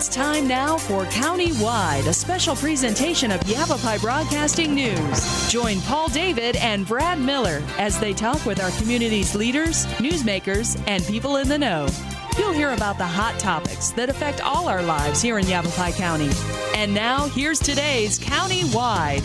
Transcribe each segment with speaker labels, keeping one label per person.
Speaker 1: It's time now for County-Wide, a special presentation of Yavapai Broadcasting News. Join Paul David and Brad Miller as they talk with our community's leaders, newsmakers, and people in the know. You'll hear about the hot topics that affect all our lives here in Yavapai County. And now, here's today's County-Wide.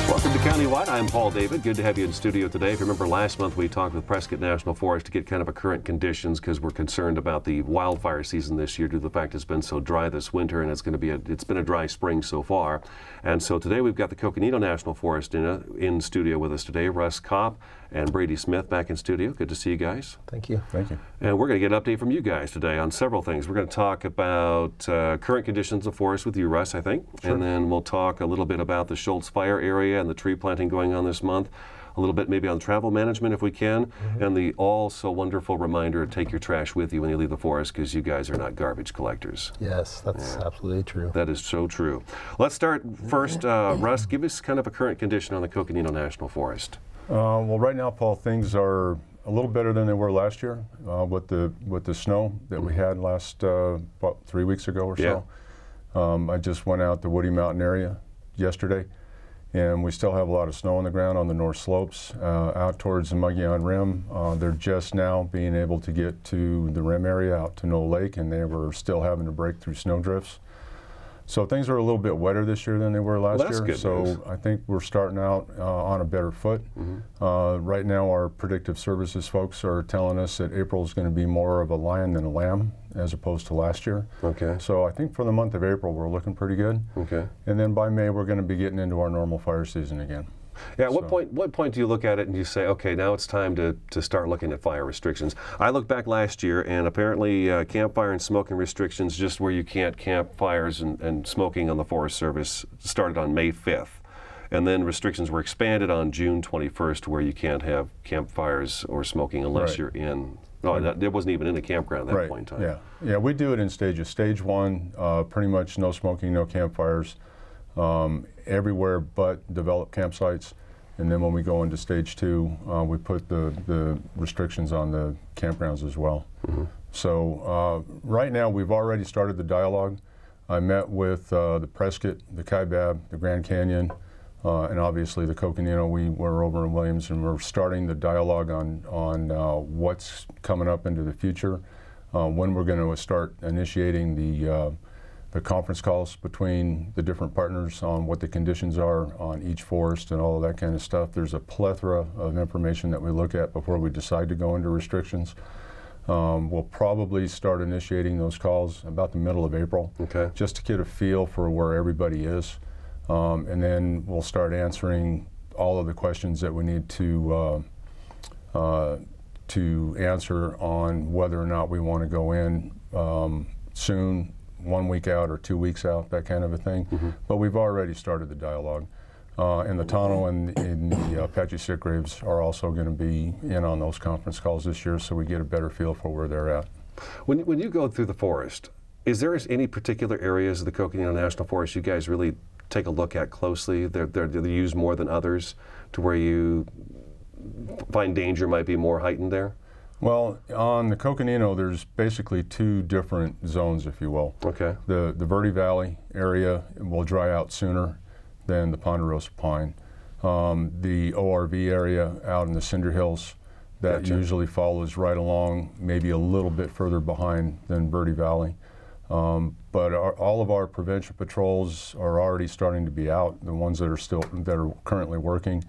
Speaker 2: Welcome to County-Wide. I'm Paul David. Good to have you in studio today. If you remember last month we talked with Prescott National Forest to get kind of a current conditions because we're concerned about the wildfire season this year due to the fact it's been so dry this winter, and it's been a dry spring so far. And so today we've got the Coconino National Forest in studio with us today. Russ, Copp, and Brady Smith back in studio. Good to see you guys.
Speaker 3: Thank you. Thank you.
Speaker 2: And we're going to get an update from you guys today on several things. We're going to talk about current conditions of forest with you, Russ, I think. Sure. And then we'll talk a little bit about the Schultz Fire area and the tree planting going on this month. A little bit maybe on travel management if we can. And the all so wonderful reminder to take your trash with you when you leave the forest because you guys are not garbage collectors.
Speaker 3: Yes, that's absolutely true.
Speaker 2: That is so true. Let's start first. Russ, give us kind of a current condition on the Coconino National Forest.
Speaker 4: Well, right now, Paul, things are a little better than they were last year with the snow that we had last about 3 weeks ago or so. I just went out the Woody Mountain area yesterday, and we still have a lot of snow on the ground on the north slopes. Out towards the Mogollon Rim, they're just now being able to get to the rim area out to Knoll Lake, and they were still having to break through snow drifts. So things are a little bit wetter this year than they were last year.
Speaker 2: Good
Speaker 4: so
Speaker 2: news.
Speaker 4: I think we're starting out on a better foot. Right now our predictive services folks are telling us that April is going to be more of a lion than a lamb as opposed to last year.
Speaker 2: Okay.
Speaker 4: So I think for the month of April we're looking pretty good.
Speaker 2: Okay.
Speaker 4: And then by May we're going to be getting into our normal fire season again.
Speaker 2: Yeah, at what point do you look at it and you say, okay, now it's time to start looking at fire restrictions? I looked back last year, and apparently campfire and smoking restrictions, just where you can't camp fires and smoking on the Forest Service, started on May 5th. And then restrictions were expanded on June 21st, where you can't have campfires or smoking unless you're in. No, it wasn't even in a campground at that point in time.
Speaker 4: Yeah, we do it in stages. Stage one, pretty much no smoking, no campfires. Everywhere but developed campsites, and then when we go into stage two, we put the restrictions on the campgrounds as well. So right now we've already started the dialogue. I met with the Prescott, the Kaibab, the Grand Canyon, and obviously the Coconino. We're over in Williams, and we're starting the dialogue on what's coming up into the future, when we're going to start initiating the conference calls between the different partners on what the conditions are on each forest and all of that kind of stuff. There's a plethora of information that we look at before we decide to go into restrictions. We'll probably start initiating those calls about the middle of April, just to get a feel for where everybody is. And then we'll start answering all of the questions that we need to answer on whether or not we want to go in soon, 1 week out or 2 weeks out, that kind of a thing. But we've already started the dialogue. And the Tonto and the Apache Sitgraves are also going to be in on those conference calls this year, so we get a better feel for where they're at.
Speaker 2: When you go through the forest, is there any particular areas of the Coconino National Forest you guys really take a look at closely? They're used more than others to where you find danger might be more heightened there?
Speaker 4: Well, on the Coconino, there's basically two different zones, if you will.
Speaker 2: Okay.
Speaker 4: The Verde Valley area will dry out sooner than the Ponderosa Pine. The ORV area out in the Cinder Hills, that usually follows right along, maybe a little bit further behind than Verde Valley. But all of our prevention patrols are already starting to be out, the ones that are currently working.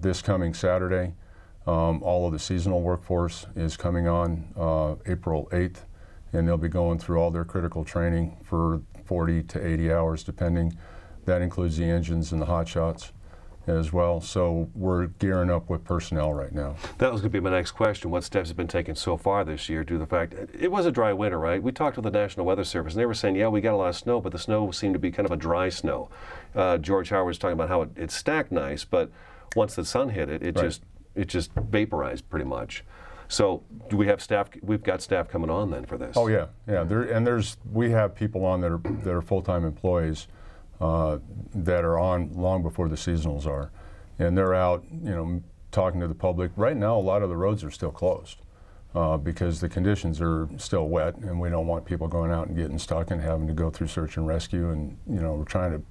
Speaker 4: This coming Saturday, all of the seasonal workforce is coming on April 8th, and they'll be going through all their critical training for 40 to 80 hours depending. That includes the engines and the hot shots as well. So we're gearing up with personnel right now.
Speaker 2: That was going to be my next question. What steps have been taken so far this year due to the fact it was a dry winter, right? We talked with the National Weather Service, and they were saying, yeah, we got a lot of snow, but the snow seemed to be kind of a dry snow. George Howard was talking about how it stacked nice, but once the sun hit it, it just vaporized pretty much. So do we have staff? We've got staff coming on then for this.
Speaker 4: Oh yeah, yeah. We have people on that are full-time employees that are on long before the seasonals are, and they're out, talking to the public. Right now, a lot of the roads are still closed. because the conditions are still wet, and we don't want people going out and getting stuck and having to go through search and rescue. And we're trying to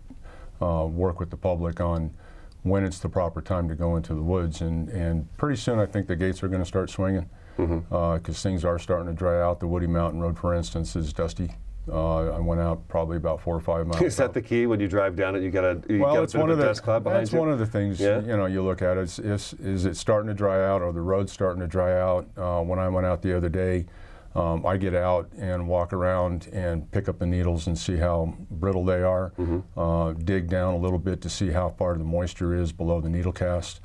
Speaker 4: work with the public on when it's the proper time to go into the woods. And pretty soon I think the gates are going to start swinging, because things are starting to dry out. The Woody Mountain Road, for instance, is dusty. I went out probably about 4 or 5 miles.
Speaker 2: Is that the key when you drive down it? You got
Speaker 4: it's
Speaker 2: a dust cloud behind you?
Speaker 4: That's one of the things you look at. Is it starting to dry out, or the road's starting to dry out? When I went out the other day, I get out and walk around and pick up the needles and see how brittle they are. Dig down a little bit to see how far the moisture is below the needle cast.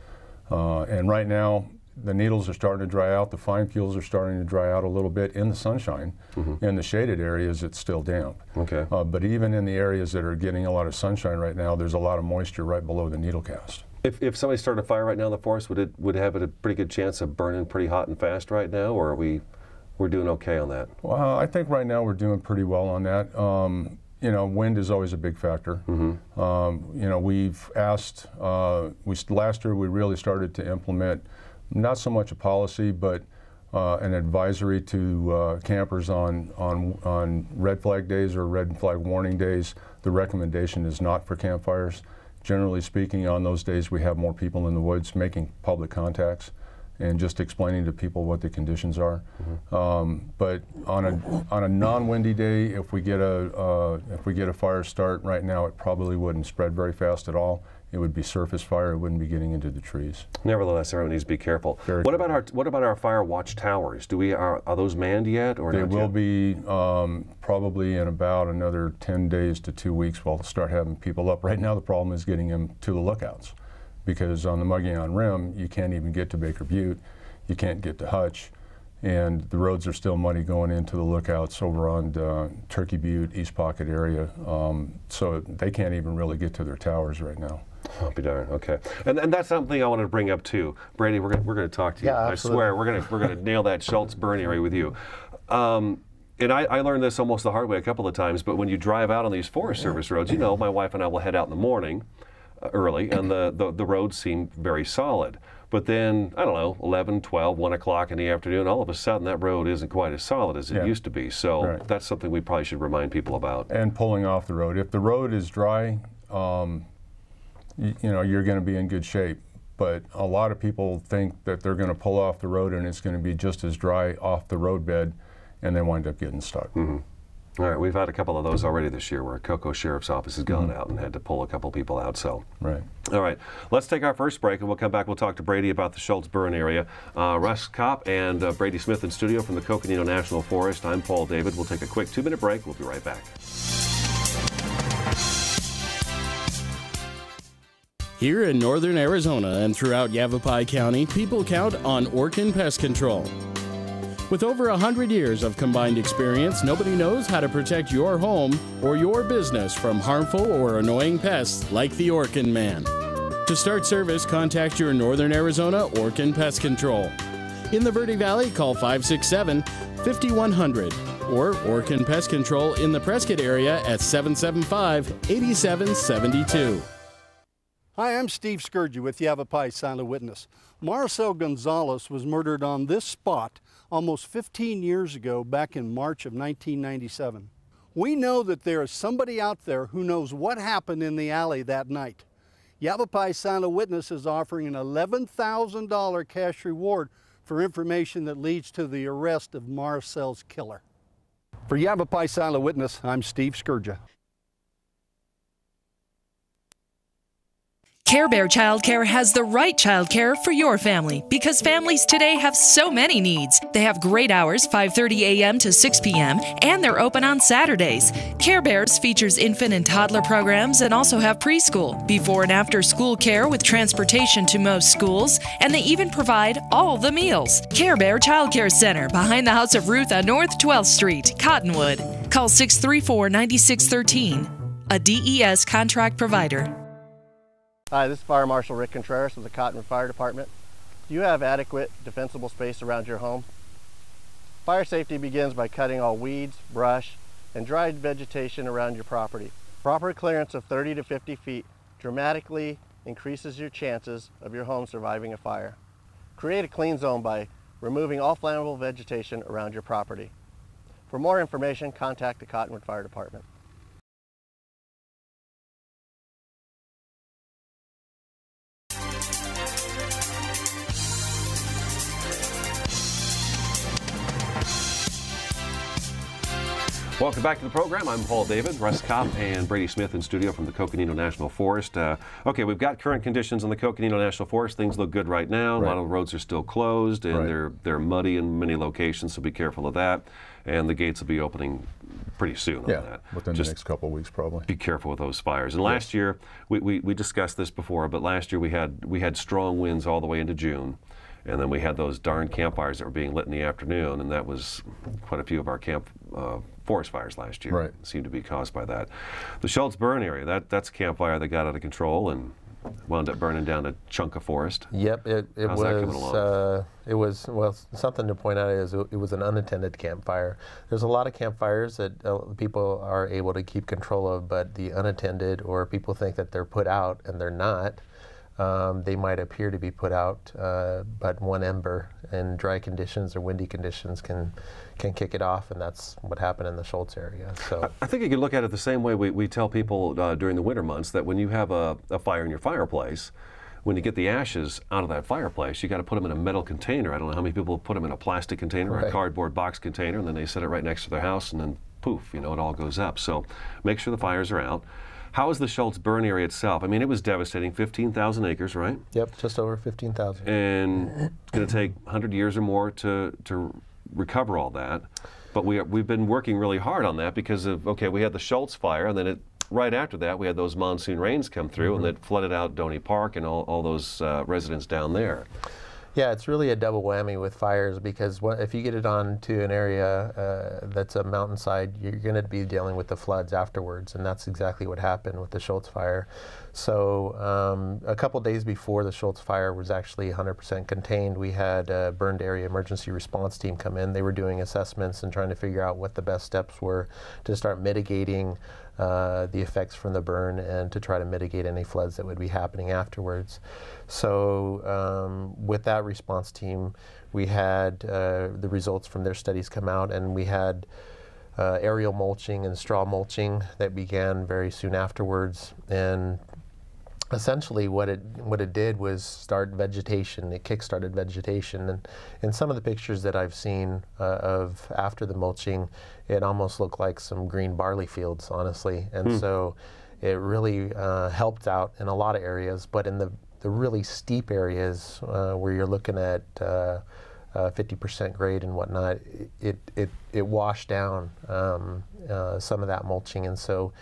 Speaker 4: And right now, the needles are starting to dry out. The fine peels are starting to dry out a little bit in the sunshine. In the shaded areas, it's still damp.
Speaker 2: Okay.
Speaker 4: But even in the areas that are getting a lot of sunshine right now, there's a lot of moisture right below the needle cast.
Speaker 2: If somebody started a fire right now in the forest, would it have a pretty good chance of burning pretty hot and fast right now, or we're doing okay on that?
Speaker 4: Well, I think right now we're doing pretty well on that. Wind is always a big factor. We've asked, last year we really started to implement not so much a policy, but an advisory to campers on red flag days or red flag warning days. The recommendation is not for campfires. Generally speaking, on those days we have more people in the woods making public contacts and just explaining to people what the conditions are. But on a non-windy day, if we get a fire start right now, it probably wouldn't spread very fast at all. It would be surface fire. It wouldn't be getting into the trees.
Speaker 2: Nevertheless, everyone needs to be careful. What about our fire watch towers? Are those manned yet, or
Speaker 4: they
Speaker 2: not
Speaker 4: will
Speaker 2: yet?
Speaker 4: be probably in about another 10 days to 2 weeks. We'll start having people up. Right now, the problem is getting them to the lookouts, because on the Mogollon Rim, you can't even get to Baker Butte, you can't get to Hutch, and the roads are still muddy going into the lookouts over on Turkey Butte, East Pocket area, so they can't even really get to their towers right now.
Speaker 2: I'll be darned. Okay, and that's something I wanted to bring up too, Brady. We're going to talk to you.
Speaker 3: Yeah,
Speaker 2: I swear we're going to nail that Schultz burn area with you. And I learned this almost the hard way a couple of times. But when you drive out on these Forest Service roads, my wife and I will head out in the morning, early, and the roads seem very solid. But then, I don't know, 11, 12, 1 o'clock in the afternoon, all of a sudden that road isn't quite as solid as it used to be. So that's something we probably should remind people about.
Speaker 4: And pulling off the road. If the road is dry, you're going to be in good shape. But a lot of people think that they're going to pull off the road and it's going to be just as dry off the roadbed, and they wind up getting stuck.
Speaker 2: All right, we've had a couple of those already this year where Cocoa Sheriff's Office has gone out and had to pull a couple people out. So, all right, let's take our first break, and we'll come back. We'll talk to Brady about the Schultz burn area. Russ, Copp, and Brady Smith in studio from the Coconino National Forest. I'm Paul David. We'll take a quick 2-minute break. We'll be right back.
Speaker 5: Here in northern Arizona and throughout Yavapai County, people count on Orkin Pest Control. With over 100 years of combined experience, nobody knows how to protect your home or your business from harmful or annoying pests like the Orkin Man. To start service, contact your Northern Arizona Orkin Pest Control. In the Verde Valley, call 567-5100 or Orkin Pest Control in the Prescott area at 775-8772.
Speaker 6: Hi, I'm Steve Scourge with Yavapai Silent Witness. Marcel Gonzalez was murdered on this spot almost 15 years ago, back in March of 1997. We know that there is somebody out there who knows what happened in the alley that night. Yavapai Silent Witness is offering an $11,000 cash reward for information that leads to the arrest of Marcel's killer. For Yavapai Silent Witness, I'm Steve Scourge.
Speaker 1: Care Bear Childcare has the right childcare for your family because families today have so many needs. They have great hours, 5:30 a.m. to 6 p.m., and they're open on Saturdays. Care Bears features infant and toddler programs and also have preschool, before and after school care with transportation to most schools, and they even provide all the meals. Care Bear Childcare Center, behind the House of Ruth on North 12th Street, Cottonwood. Call 634-9613. A DES contract provider.
Speaker 7: Hi, this is Fire Marshal Rick Contreras with the Cottonwood Fire Department. Do you have adequate defensible space around your home? Fire safety begins by cutting all weeds, brush, and dried vegetation around your property. Proper clearance of 30 to 50 feet dramatically increases your chances of your home surviving a fire. Create a clean zone by removing all flammable vegetation around your property. For more information, contact the Cottonwood Fire Department.
Speaker 2: Welcome back to the program. I'm Paul David, Russ Copp, and Brady Smith in studio from the Coconino National Forest. Okay, we've got current conditions in the Coconino National Forest. Things look good right now. A lot of the roads are still closed, and they're muddy in many locations, so be careful of that. And the gates will be opening pretty soon on that.
Speaker 4: Within the next couple of weeks, probably.
Speaker 2: Be careful with those fires. And last year, we discussed this before, but last year we had strong winds all the way into June. And then we had those darn campfires that were being lit in the afternoon, and that was quite a few of our forest fires last year seemed to be caused by that. The Schultz Burn area, that's a campfire that got out of control and wound up burning down a chunk of forest.
Speaker 3: Yep,
Speaker 2: How's that coming along?
Speaker 3: it was, well, something to point out is it was an unattended campfire. There's a lot of campfires that people are able to keep control of, but the unattended, or people think that they're put out and they're not. They might appear to be put out, but one ember in dry conditions or windy conditions can kick it off, and that's what happened in the Schultz area. So
Speaker 2: I think you can look at it the same way we tell people during the winter months, that when you have a fire in your fireplace, when you get the ashes out of that fireplace, you got to put them in a metal container. I don't know how many people put them in a plastic container or a cardboard box container, and then they set it right next to their house, and then poof, it all goes up. So make sure the fires are out. How is the Schultz Burn area itself? I mean, it was devastating, 15,000 acres, right?
Speaker 3: Yep, just over 15,000.
Speaker 2: And it's going to take 100 years or more to recover all that. But we've been working really hard on that because of, we had the Schultz fire, and then right after that, we had those monsoon rains come through, and that flooded out Doney Park and all those residents down there.
Speaker 3: Yeah, it's really a double whammy with fires, because if you get it onto an area that's a mountainside, you're going to be dealing with the floods afterwards, and that's exactly what happened with the Schultz fire. So a couple days before the Schultz fire was actually 100% contained, we had a burned area emergency response team come in. They were doing assessments and trying to figure out what the best steps were to start mitigating the effects from the burn and to try to mitigate any floods that would be happening afterwards. So with that response team, we had the results from their studies come out, and we had aerial mulching and straw mulching that began very soon afterwards. And essentially what it did was start vegetation. It kick-started vegetation, and in some of the pictures that I've seen of after the mulching, it almost looked like some green barley fields, honestly. And so it really helped out in a lot of areas, but in the really steep areas where you're looking at 50% grade and whatnot, it washed down some of that mulching, and so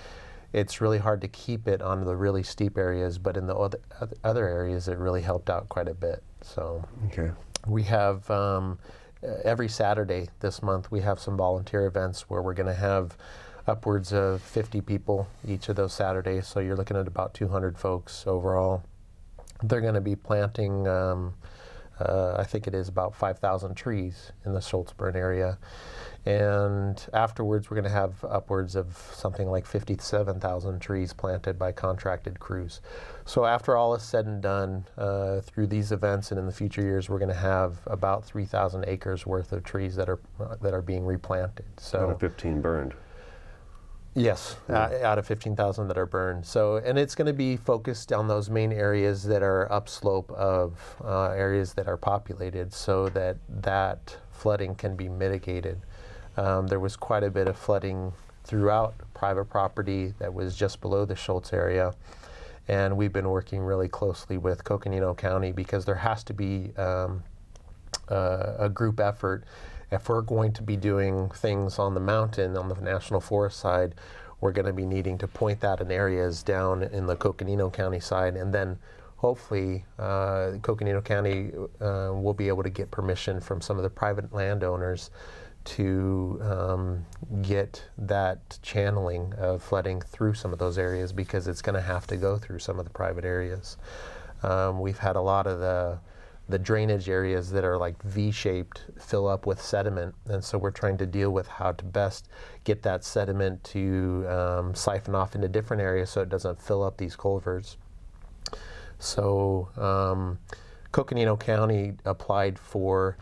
Speaker 3: it's really hard to keep it on the really steep areas, but in the other areas it really helped out quite a bit. So we have every Saturday this month we have some volunteer events where we're going to have upwards of 50 people each of those Saturdays, so you're looking at about 200 folks overall. They're going to be planting I think it is about 5,000 trees in the Schultz Burn area. And afterwards, we're going to have upwards of something like 57,000 trees planted by contracted crews. So after all is said and done, through these events and in the future years, we're going to have about 3,000 acres worth of trees that are being replanted. So
Speaker 2: out of 15 burned.
Speaker 3: Yes, out of 15,000 that are burned. So, and it's going to be focused on those main areas that are upslope of areas that are populated, so that flooding can be mitigated. There was quite a bit of flooding throughout private property that was just below the Schultz area, and we've been working really closely with Coconino County because there has to be a group effort. If we're going to be doing things on the mountain, on the National Forest side, we're going to be needing to point that in areas down in the Coconino County side, and then hopefully Coconino County will be able to get permission from some of the private landowners to get that channeling of flooding through some of those areas, because it's going to have to go through some of the private areas. We've had a lot of the drainage areas that are like V-shaped fill up with sediment, and so we're trying to deal with how to best get that sediment to siphon off into different areas so it doesn't fill up these culverts. So Coconino County applied for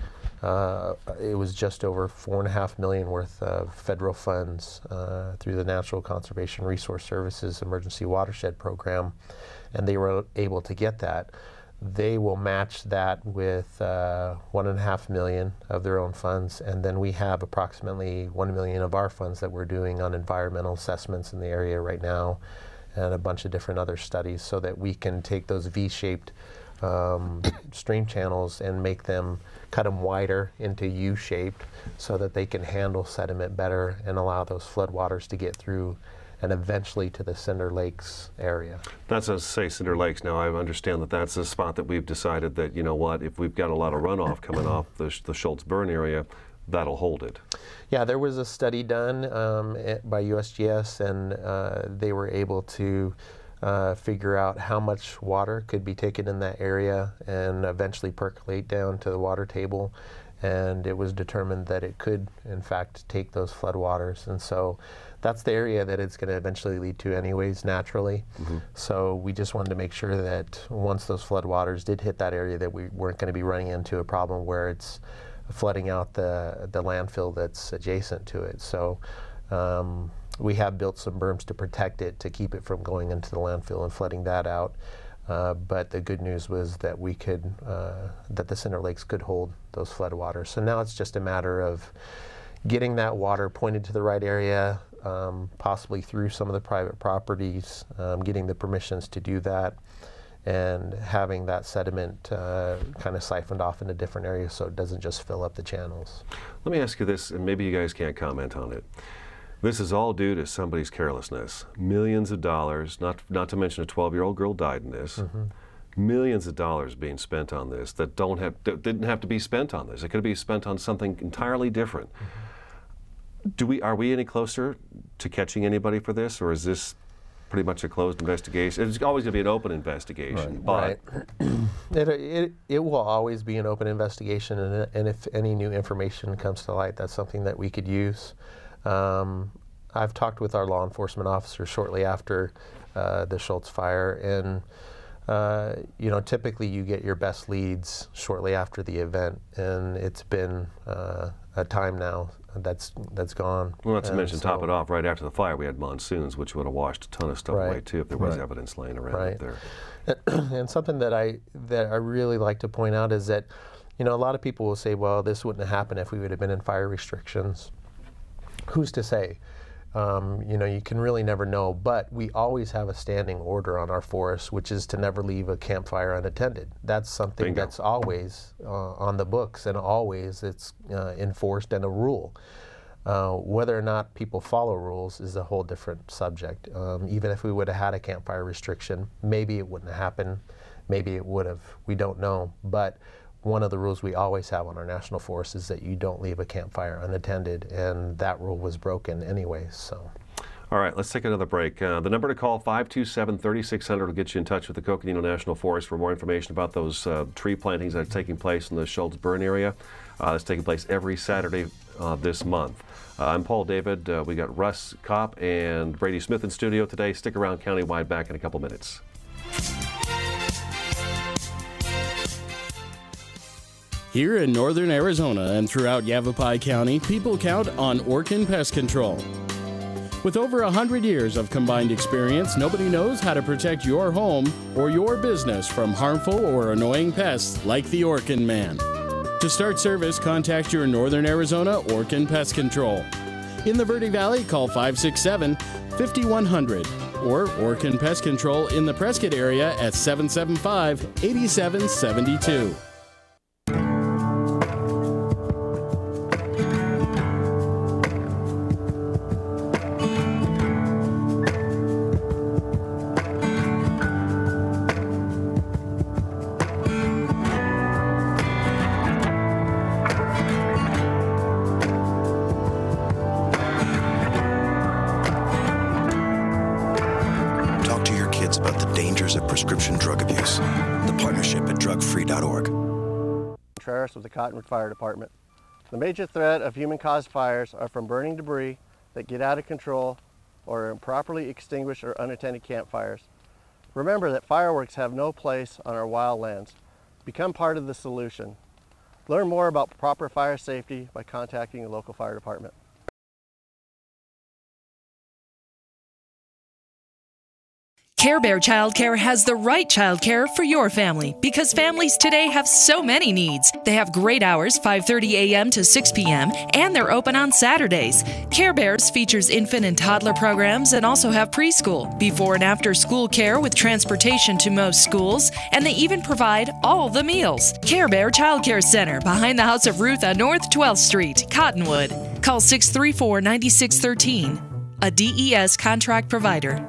Speaker 3: It was just over $4.5 million worth of federal funds through the Natural Conservation Resource Services Emergency Watershed Program, and they were able to get that. They will match that with $1.5 million of their own funds, and then we have approximately $1 million of our funds that we're doing on environmental assessments in the area right now, and a bunch of different other studies, so that we can take those V-shaped stream channels and make them, cut them wider into U-shaped, so that they can handle sediment better and allow those floodwaters to get through and eventually to the Cinder Lakes area.
Speaker 2: That's to say Cinder Lakes. Now I understand that that's a spot that we've decided that, you know what, if we've got a lot of runoff coming off the Schultz Burn area, that'll hold it.
Speaker 3: Yeah, there was a study done by USGS, and they were able to figure out how much water could be taken in that area and eventually percolate down to the water table. And it was determined that it could, in fact, take those floodwaters. And so that's the area that it's going to eventually lead to anyways, naturally. So we just wanted to make sure that once those floodwaters did hit that area, that we weren't going to be running into a problem where it's flooding out the landfill that's adjacent to it. So we have built some berms to protect it, to keep it from going into the landfill and flooding that out. But the good news was that we could, that the Cinder Lakes could hold those floodwaters. So now it's just a matter of getting that water pointed to the right area, possibly through some of the private properties, getting the permissions to do that, and having that sediment kind of siphoned off into different areas so it doesn't just fill up the channels.
Speaker 2: Let me ask you this, and maybe you guys can't comment on it. This is all due to somebody's carelessness. Millions of dollars, not to mention a 12-year-old girl died in this. Millions of dollars being spent on this that didn't have to be spent on this. It could be spent on something entirely different. Are we any closer to catching anybody for this, or is this pretty much a closed investigation? It's always going to be an open investigation.
Speaker 3: Right. It will always be an open investigation, and if any new information comes to light, that's something that we could use. I've talked with our law enforcement officer shortly after the Schultz fire, and you know, typically you get your best leads shortly after the event, and it's been a time now that's gone.
Speaker 2: Well, not to mention, top it off, right after the fire we had monsoons, which would have washed a ton of stuff away too if there was evidence laying around up there.
Speaker 3: And something that I really like to point out is that, you know, a lot of people will say, well, this wouldn't have happened if we would have been in fire restrictions. Who's to say? You know, you can really never know, but we always have a standing order on our forest, which is to never leave a campfire unattended. That's something that's always on the books, and always it's enforced, and a rule. Whether or not people follow rules is a whole different subject. Even if we would have had a campfire restriction, maybe it wouldn't have happened, maybe it would have, we don't know. But one of the rules we always have on our national forest is that you don't leave a campfire unattended, and that rule was broken anyway. So.
Speaker 2: All right, let's take another break. The number to call, 527-3600, will get you in touch with the Coconino National Forest for more information about those tree plantings that are taking place in the Schultz Burn area. It's taking place every Saturday this month. I'm Paul David. We got Russ, Copp, and Brady Smith in studio today. Stick around, Countywide, back in a couple minutes.
Speaker 5: Here in northern Arizona and throughout Yavapai County, people count on Orkin Pest Control. With over 100 years of combined experience, nobody knows how to protect your home or your business from harmful or annoying pests like the Orkin Man. To start service, contact your Northern Arizona Orkin Pest Control. In the Verde Valley, call 567-5100 or Orkin Pest Control in the Prescott area at 775-8772.
Speaker 7: Contreras with the Cottonwood Fire Department. The major threat of human-caused fires are from burning debris that get out of control or improperly extinguished or unattended campfires. Remember that fireworks have no place on our wild lands. Become part of the solution. Learn more about proper fire safety by contacting your local fire department.
Speaker 1: Care Bear Childcare has the right childcare for your family because families today have so many needs. They have great hours, 5:30 a.m. to 6 p.m., and they're open on Saturdays. Care Bears features infant and toddler programs and also have preschool, before and after school care with transportation to most schools, and they even provide all the meals. Care Bear Childcare Center, behind the House of Ruth on North 12th Street, Cottonwood. Call 634-9613, a DES contract provider.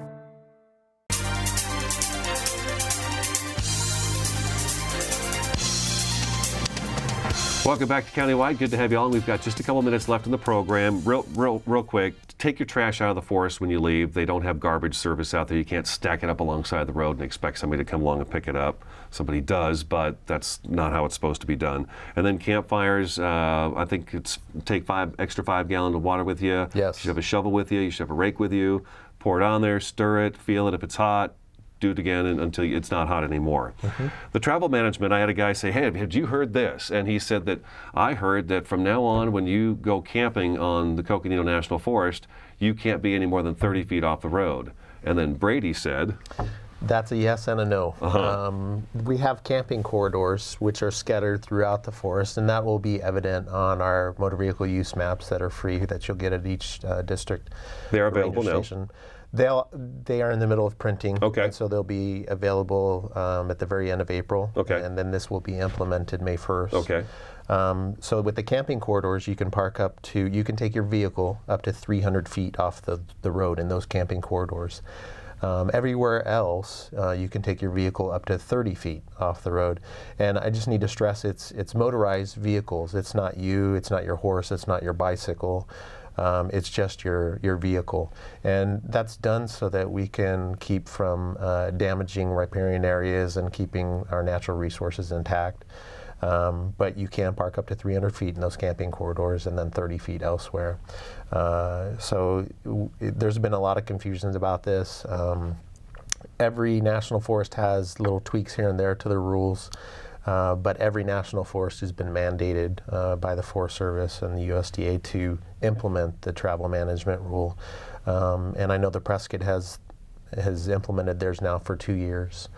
Speaker 2: Welcome back to Countywide. Good to have you on. We've got just a couple minutes left in the program. Real quick, take your trash out of the forest when you leave. They don't have garbage service out there. You can't stack it up alongside the road and expect somebody to come along and pick it up. Somebody does, but that's not how it's supposed to be done. And then campfires, I think it's take 5 gallons of water with you.
Speaker 3: Yes.
Speaker 2: You should have a shovel with you. You should have a rake with you. Pour it on there, stir it, feel it if it's hot. Do it again until it's not hot anymore. Mm-hmm. The travel management, I had a guy say, hey, have you heard this? And he said that, I heard that from now on when you go camping on the Coconino National Forest, you can't be any more than 30 feet off the road. And then Brady said...
Speaker 3: That's a yes and a no. We have camping corridors which are scattered throughout the forest, and that will be evident on our motor vehicle use maps that are free that you'll get at each district.
Speaker 2: They're available now.
Speaker 3: They are in the middle of printing.
Speaker 2: Okay.
Speaker 3: And so they'll be available at the very end of April.
Speaker 2: Okay.
Speaker 3: And then this will be implemented May 1st.
Speaker 2: Okay.
Speaker 3: So with the camping corridors, you can take your vehicle up to 300 feet off the road in those camping corridors. Everywhere else, you can take your vehicle up to 30 feet off the road. And I just need to stress it's motorized vehicles. It's not you, it's not your horse, it's not your bicycle. It's just your vehicle. And that's done so that we can keep from damaging riparian areas and keeping our natural resources intact. But you can park up to 300 feet in those camping corridors and then 30 feet elsewhere. So there's been a lot of confusions about this. Every national forest has little tweaks here and there to the rules. But every national forest has been mandated by the Forest Service and the USDA to implement the travel management rule. And I know the Prescott has implemented theirs now for 2 years.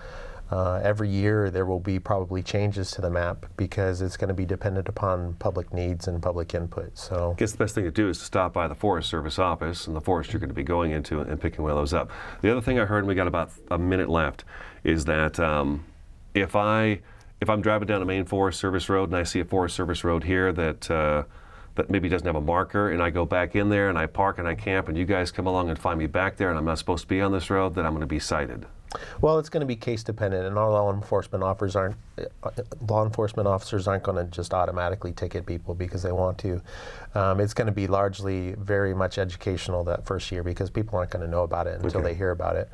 Speaker 3: Every year there will be probably changes to the map because it's going to be dependent upon public needs and public input. So
Speaker 2: I guess the best thing to do is to stop by the Forest Service office and the forest you're going to be going into and picking one of those up. The other thing I heard, and we got about a minute left, is that if I'm driving down a main Forest Service road and I see a Forest Service road here that maybe doesn't have a marker, and I go back in there and I park and I camp and you guys come along and find me back there and I'm not supposed to be on this road, then I'm going to be cited.
Speaker 3: Well, it's going to be case dependent, and our law enforcement officers aren't going to just automatically ticket people because they want to. It's going to be largely very much educational that first year because people aren't going to know about it until they hear about it.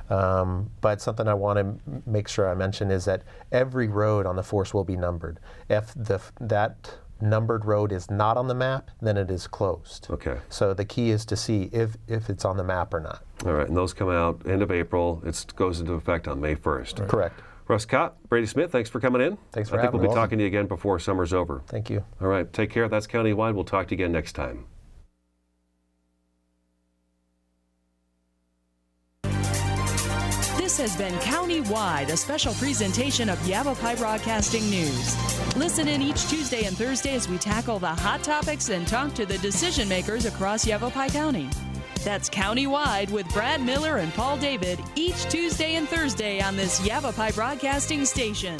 Speaker 3: But something I want to make sure I mention is that every road on the forest will be numbered. If that numbered road is not on the map, then it is closed.
Speaker 2: Okay.
Speaker 3: So the key is to see if it's on the map or not.
Speaker 2: All right, and those come out end of April. It goes into effect on May 1st.
Speaker 3: Right. Correct.
Speaker 2: Russ Copp, Brady Smith, thanks for coming in.
Speaker 3: Thanks for
Speaker 2: having me. I think we'll be
Speaker 3: me.
Speaker 2: talking to you again before summer's over.
Speaker 3: Thank you.
Speaker 2: All right, take care. That's Countywide. We'll talk to you again next time.
Speaker 1: This has been Countywide, a special presentation of Yavapai Broadcasting News. Listen in each Tuesday and Thursday as we tackle the hot topics and talk to the decision makers across Yavapai County. That's Countywide with Brad Miller and Paul David each Tuesday and Thursday on this Yavapai Broadcasting station.